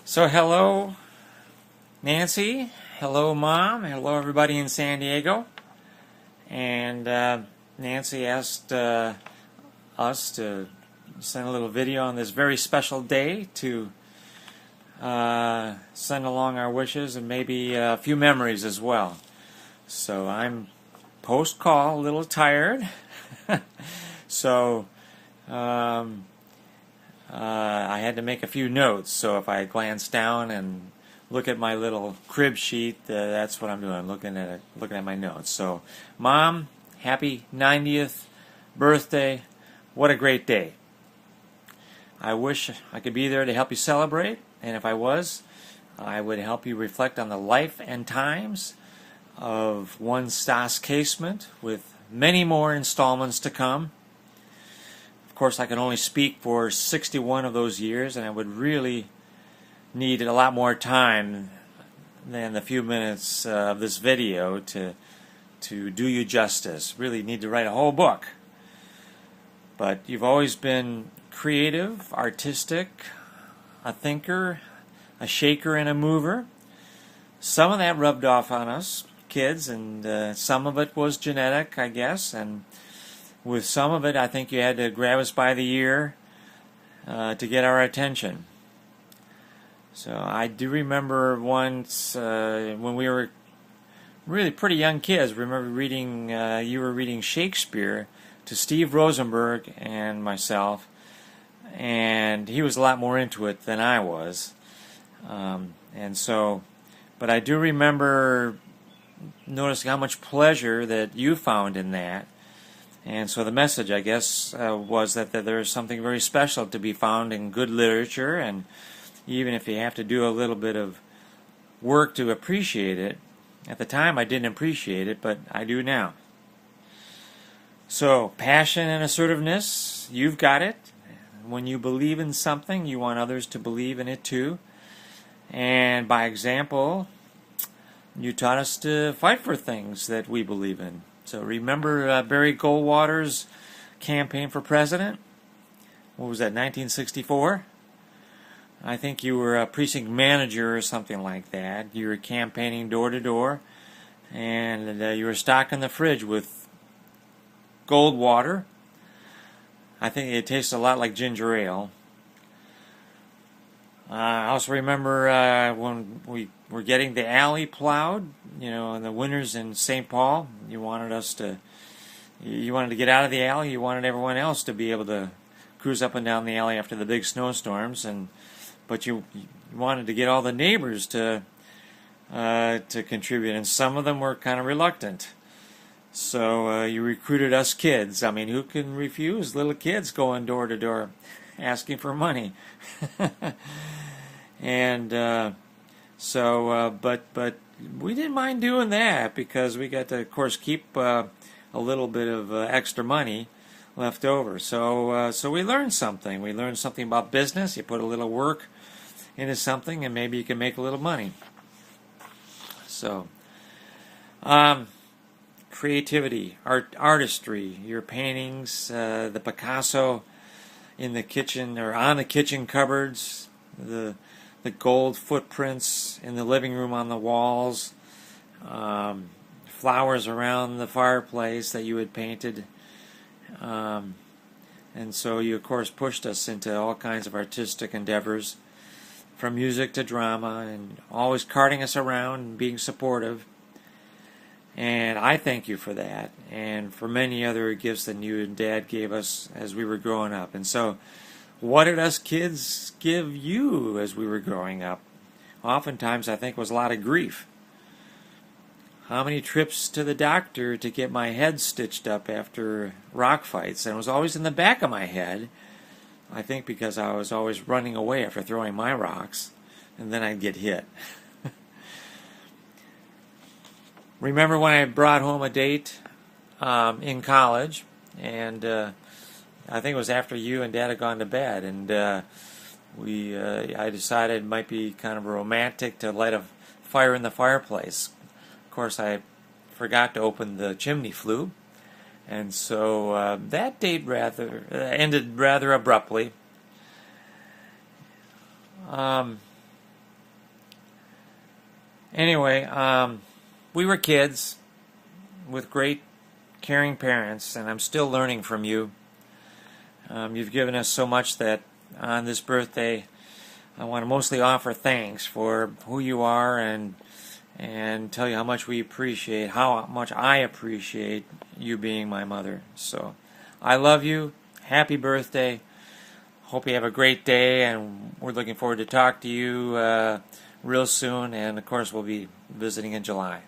So hello, Nancy. Hello, Mom. Hello, everybody in San Diego. And Nancy asked us to send a little video on this very special day to send along our wishes and maybe a few memories as well. So I'm post-call, a little tired. So I had to make a few notes, so if I glance down and look at my little crib sheet, that's what I'm doing, looking at my notes. So, Mom, happy 90th birthday. What a great day. I wish I could be there to help you celebrate, and if I was, I would help you reflect on the life and times of one Stas Casement with many more installments to come. Of course, I can only speak for 61 of those years, and I would really need a lot more time than the few minutes of this video to do you justice. Really need to write a whole book. But you've always been creative, artistic, a thinker, a shaker, and a mover. Some of that rubbed off on us kids, and some of it was genetic, I guess, and with some of it, I think you had to grab us by the ear to get our attention. So I do remember once when we were really pretty young kids, remember reading, you were reading Shakespeare to Steve Rosenberg and myself, and he was a lot more into it than I was. But I do remember noticing how much pleasure that you found in that. And so the message, I guess, was that there's something very special to be found in good literature, and even if you have to do a little bit of work to appreciate it, at the time I didn't appreciate it, but I do now. So, passion and assertiveness, you've got it. When you believe in something, you want others to believe in it too. And by example, you taught us to fight for things that we believe in. So remember Barry Goldwater's campaign for president? What was that, 1964? I think you were a precinct manager or something like that. You were campaigning door to door, and you were stocking the fridge with Goldwater. I think it tastes a lot like ginger ale. I also remember when we were getting the alley plowed, in the winters in St. Paul. You wanted to get out of the alley. You wanted everyone else to be able to cruise up and down the alley after the big snowstorms, but you wanted to get all the neighbors to contribute, and some of them were kind of reluctant. So you recruited us kids. I mean, who can refuse little kids going door to door asking for money? And but we didn't mind doing that because we got to, of course, keep a little bit of extra money left over. So we learned something. We learned something about business. You put a little work into something, and maybe you can make a little money. So, creativity, artistry, your paintings, the Picasso in the kitchen or on the kitchen cupboards, the gold footprints in the living room on the walls, flowers around the fireplace that you had painted. And so you, of course, pushed us into all kinds of artistic endeavors, from music to drama, and always carting us around and being supportive. And I thank you for that, and for many other gifts that you and Dad gave us as we were growing up. And so, what did us kids give you as we were growing up? Oftentimes, I think, was a lot of grief. How many trips to the doctor to get my head stitched up after rock fights? And it was always in the back of my head, I think because I was always running away after throwing my rocks, and then I'd get hit. Remember when I brought home a date in college, and I think it was after you and Dad had gone to bed, and I decided it might be kind of romantic to light a fire in the fireplace. Of course, I forgot to open the chimney flue, and so that date ended rather abruptly. Anyway, we were kids with great, caring parents, and I'm still learning from you. You've given us so much that on this birthday, I want to mostly offer thanks for who you are and tell you how much I appreciate you being my mother. So, I love you. Happy birthday. Hope you have a great day, and we're looking forward to talk to you real soon. And of course, we'll be visiting in July.